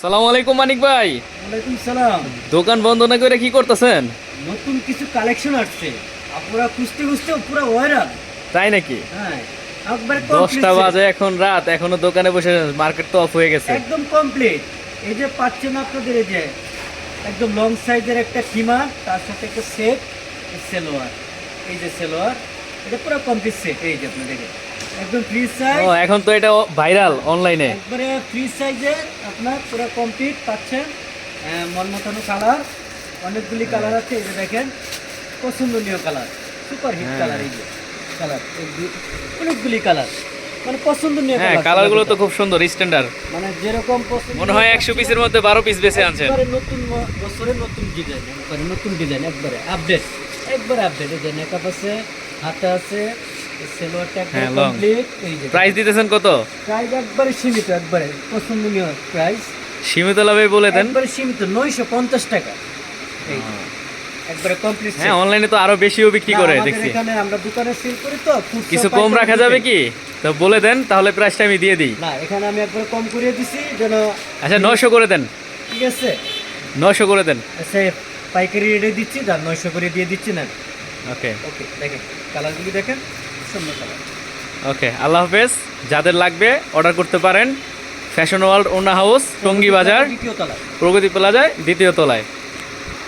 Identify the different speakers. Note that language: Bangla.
Speaker 1: সালামু আলাইকুম মানিক ভাই।
Speaker 2: ওয়ালাইকুম সালাম।
Speaker 1: দোকান বন্ধ না করে কি করতেছেন?
Speaker 2: নতুন কিছু কালেকশন আসছে, আপনারা খুঁজতে খুঁজতে পুরো ওয়াইরাল।
Speaker 1: তাই নাকি?
Speaker 2: হ্যাঁ, একবার
Speaker 1: 10টা বাজে, এখন রাত, এখনো দোকানে বসে, মার্কেট তো অফ হয়ে গেছে।
Speaker 2: একদম কমপ্লিট। এই যে পাচ্ছেন আপনাদের, এই যে একদম লং সাইজের একটা কিমা, তার সাথে একটা সেট সেলোয়ার। এই যে সেলোয়ার, এটা পুরো কমপ্লিট সেট। এই যে আপনি দেখেন, একদম ফ্রি সাইজ।
Speaker 1: ও, এখন তো এটা ভাইরাল অনলাইনে।
Speaker 2: একবারে ফ্রি সাইজের আপনার পুরো কমপ্লিট পাচ্ছেন। মন মতানো কালার, অনেকগুলি কালার আছে। এই যে দেখেন, পছন্দনীয় কালার, সুপার হিট কালার। এই যে কালার, অনেকগুলি কালার, মানে পছন্দনীয়
Speaker 1: হ্যাঁ,
Speaker 2: কালার।
Speaker 1: কালারগুলো তো খুব সুন্দর, স্ট্যান্ডার্ড।
Speaker 2: মানে যেরকম পছন্দ,
Speaker 1: মনে হয় 100 পিসের মধ্যে 12 পিস বেঁচে আনছেন।
Speaker 2: একবারে নতুন বছরের নতুন ডিজাইন, একবারে নতুন ডিজাইন, একবারে আপডেট, একবারে আপডেট। এই যে নেকআপ আছে, হাতে আছে, সেলোয়ারটা একবারে কমপ্লিট। এই যে
Speaker 1: প্রাইস দিতেছেন কত?
Speaker 2: প্রাইস একবারে সীমিত, একবারে পছন্দনীয় প্রাইস।
Speaker 1: সীমিত লাভে বলে দেন।
Speaker 2: একবারে সীমিত 950 টাকা। এই একবারে কমপ্লিট।
Speaker 1: হ্যাঁ, অনলাইনে তো আরো বেশিও বিক্রি করে দেখছি।
Speaker 2: এখানে আমরা দোকানে সেল করি তো,
Speaker 1: কিছু কম রাখা যাবে কি? তো বলে দেন, তাহলে প্রাইসটা আমি দিয়ে দিই।
Speaker 2: না, এখানে আমি একবারে কম করে দিছি যেন।
Speaker 1: আচ্ছা, 900 করে দেন।
Speaker 2: ঠিক আছে,
Speaker 1: 900 করে দেন।
Speaker 2: আচ্ছা, পাইকারি রেটে দিচ্ছি, দাম 900 করে দিয়ে দিচ্ছি না।
Speaker 1: ওকে
Speaker 2: ওকে, দেখেন কালারগুলি, দেখেন সুন্দর কালার।
Speaker 1: ওকে, আল্লাহ হাফেজ। যাদের লাগবে অর্ডার করতে পারেন। ফ্যাশন ওয়ার্ল্ড ওনা হাউস, টঙ্গী বাজার,
Speaker 2: দ্বিতীয় তলায়।
Speaker 1: প্রগতি প্লাজায় 2য় তলায়।